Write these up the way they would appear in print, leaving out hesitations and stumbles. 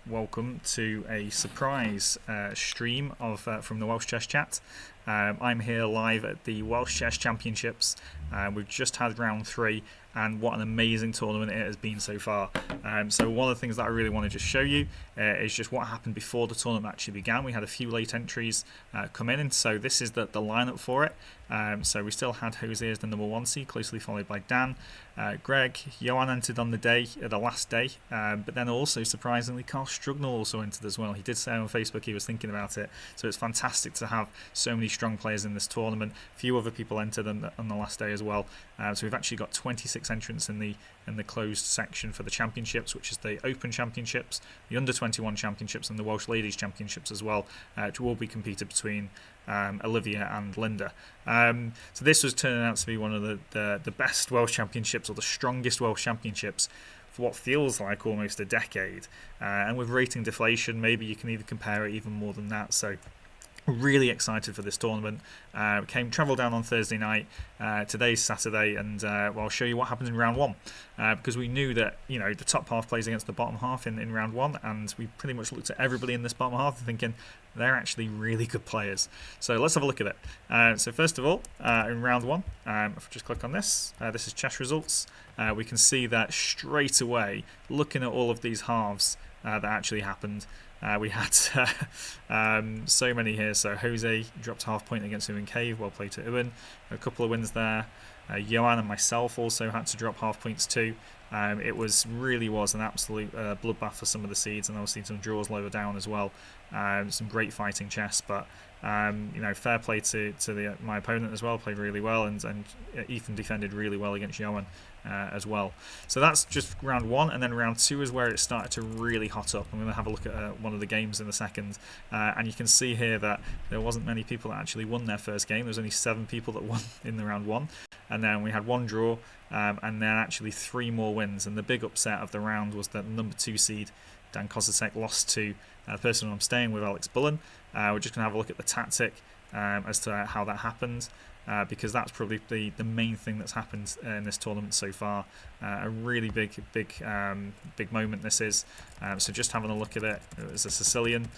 welcome to a surprise stream of from the Welsh Chess Chat. I'm here live at the Welsh Chess Championships. We've just had round 3, and what an amazing tournament it has been so far. So one of the things that I really want to just show you is just what happened before the tournament actually began. We had a few late entries come in, and so this is the lineup for it. So we still had Jose as the number 1 seed, closely followed by Dan. Greg, Johan entered on the last day, but then also surprisingly Carl Strugnall also entered as well. He did say on Facebook he was thinking about it, so it's fantastic to have so many strong players in this tournament. A few other people entered on the last day as well, so we've actually got 26 entrants in the closed section for the championships, which is the Open Championships, the Under 21 Championships, and the Welsh Ladies Championships as well, which will be competed between Olivia and Linda. So this was turning out to be one of the best Welsh Championships, or the strongest Welsh Championships, for what feels like almost a decade. And with rating deflation, maybe you can even compare it even more than that. So really excited for this tournament. Travelled down on Thursday night. Today's Saturday, and I'll show you what happens in round 1, because we knew that the top half plays against the bottom half in round 1, and we pretty much looked at everybody in this bottom half thinking they're actually really good players. So let's have a look at it. So first of all, in round 1, if I just click on this, this is chess results. We can see that straight away, looking at all of these halves that actually happened. We had so many here. So Jose dropped half point against Ewan Cave. Well played to Ewan. A couple of wins there. Johan and myself also had to drop half points too. It really was an absolute bloodbath for some of the seeds, and obviously some draws lower down as well. Some great fighting chess, but fair play to my opponent as well. Played really well, and Ethan defended really well against Johan as well. So that's just round 1, and then round 2 is where it started to really hot up. I'm going to have a look at one of the games in a second, and you can see here that there wasn't many people that actually won their first game. There was only 7 people that won in the round 1, and then we had 1 draw, and then actually 3 more wins. And the big upset of the round was that number 2 seed Dan Kozatek lost to the person I'm staying with, Alex Bullen. We're just going to have a look at the tactic as to how that happened, because that's probably the main thing that's happened in this tournament so far. A really big moment this is. So just having a look at it, it was a Sicilian,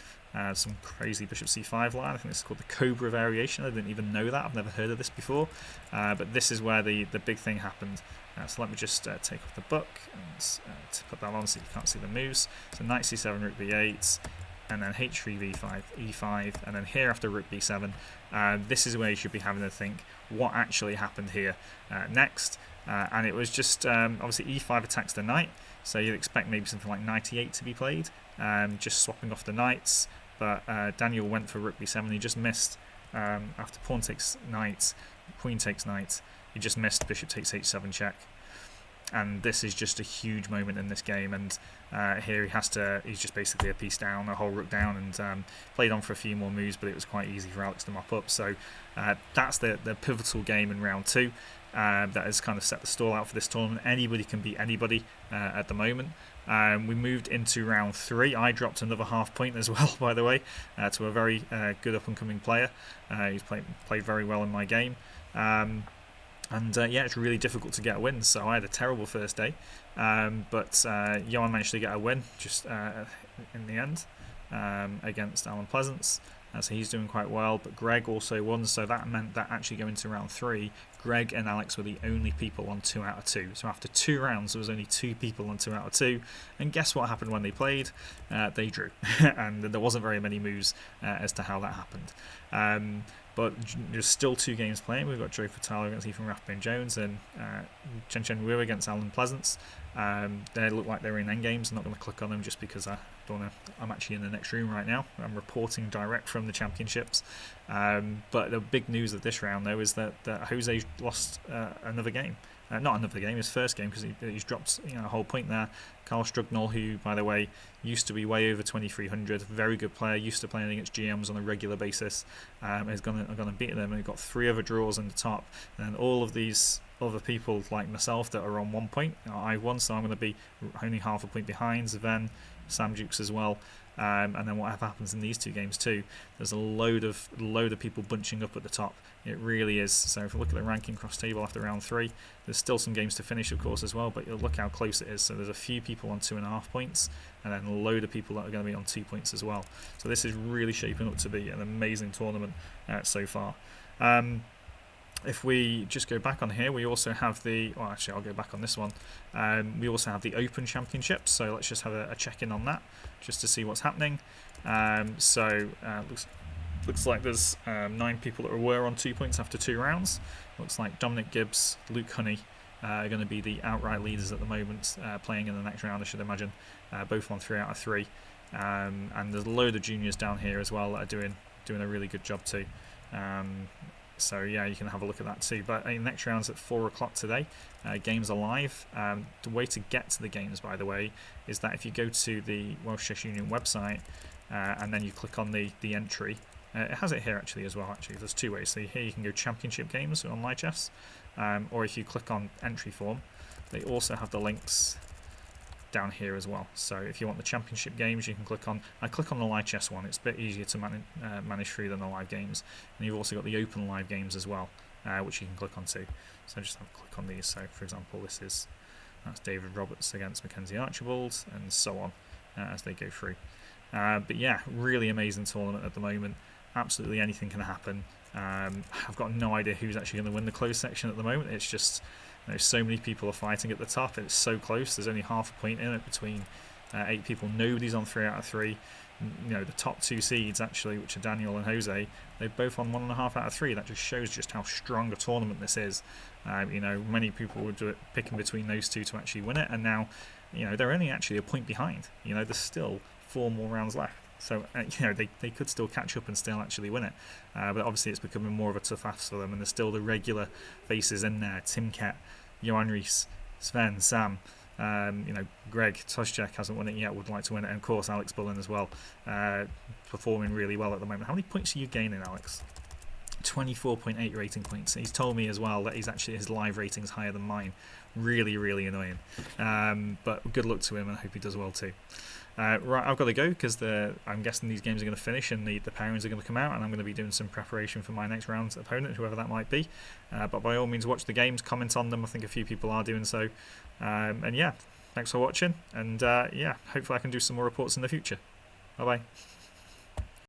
some crazy bishop c5 line. I think it's called the Cobra variation. I didn't even know that. I've never heard of this before. But this is where the big thing happened. So let me just take off the book and put that on so you can't see the moves. So knight c7, rook b8, and then h3, v5, e5, and then here after rook b7. This is where you should be having to think what actually happened here next. And it was just obviously e5 attacks the knight, so you'd expect maybe something like knight e8 to be played, just swapping off the knights. But Daniel went for rook b7. He just missed after pawn takes knight, queen takes knight. He just missed bishop takes h7 check. And this is just a huge moment in this game, and here he's just basically a piece down, a whole rook down, and played on for a few more moves, but it was quite easy for Alex to mop up. So that's the pivotal game in round 2 that has kind of set the stall out for this tournament. Anybody can beat anybody at the moment. We moved into round 3. I dropped another half point as well, by the way, to a very good up-and-coming player. He's played very well in my game. It's really difficult to get a win, so I had a terrible first day, but Johan managed to get a win just in the end against Alan Pleasance, so he's doing quite well. But Greg also won, so that meant that actually going to round 3, Greg and Alex were the only people on 2 out of 2. So after 2 rounds, there was only 2 people on 2 out of 2, and guess what happened when they played? They drew, and there wasn't very many moves as to how that happened. But there's still 2 games playing. We've got Joe Fatale against Ethan Rathbone-Jones, and Chen Chen Wu against Alan Pleasance. They look like they're in endgames. I'm not going to click on them just because I don't know. I'm actually in the next room right now. I'm reporting direct from the championships. But the big news of this round, though, is that Jose lost another game. Not another game, his first game, because he's dropped a whole point there. Carl Strugnall, who, by the way, used to be way over 2300, very good player, used to playing against GMs on a regular basis, is going to beat them, and he's got 3 other draws in the top, and all of these other people like myself that are on 1 point, I've won, so I'm going to be only half a point behind. Sven, Sam Dukes as well. And then whatever happens in these two games too, there's a load of people bunching up at the top. It really is. So if we look at the ranking cross table after round 3, there's still some games to finish, of course, as well. But you'll look how close it is. So there's a few people on 2.5 points, and then a load of people that are going to be on 2 points as well. So this is really shaping up to be an amazing tournament so far. If we just go back on here, we also have actually I'll go back on this one. We also have the Open Championships, so let's just have a check-in on that, just to see what's happening. Looks like there's 9 people that were on 2 points after 2 rounds. Looks like Dominic Gibbs, Luke Honey are going to be the outright leaders at the moment, playing in the next round, I should imagine, both on 3 out of 3. And there's a load of juniors down here as well that are doing a really good job too. So yeah, you can have a look at that too. But next round's at 4 o'clock today. Games are live. The way to get to the games, by the way, is that if you go to the Welsh Chess Union website and then you click on the entry, it has it here actually as well. Actually, there's 2 ways. So here you can go Championship Games on Live Chess, or if you click on Entry Form, they also have the links down here as well. So if you want the Championship Games, you can click on. I click on the Live Chess one. It's a bit easier to manage through than the Live Games. And you've also got the Open Live Games as well, which you can click on too. So just have a click on these. So for example, that's David Roberts against Mackenzie Archibald, and so on as they go through. But yeah, really amazing tournament at the moment. Absolutely anything can happen. I've got no idea who's actually going to win the closed section at the moment. It's just so many people are fighting at the top. It's so close. There's only half a point in it between 8 people. Nobody's on 3 out of 3. The top 2 seeds actually, which are Daniel and Jose, they're both on 1.5 out of 3. That just shows just how strong a tournament this is. Many people would do it picking between those 2 to actually win it, and now they're only actually a point behind. There's still 4 more rounds left. So they could still catch up and still actually win it, but obviously it's becoming more of a tough ask for them. And there's still the regular faces in there: Tim Kett, Johan Rees, Sven, Sam, Greg Toshchek hasn't won it yet, would like to win it, and of course Alex Bullen as well, performing really well at the moment. How many points are you gaining, Alex? 24.8 rating points. He's told me as well that his live rating is higher than mine. Really, really annoying. But good luck to him, and I hope he does well too. Right, I've got to go because I'm guessing these games are going to finish and the pairings are going to come out, and I'm going to be doing some preparation for my next round's opponent, whoever that might be. But by all means, watch the games, comment on them. I think a few people are doing so. And yeah, thanks for watching, and yeah, hopefully I can do some more reports in the future. Bye bye.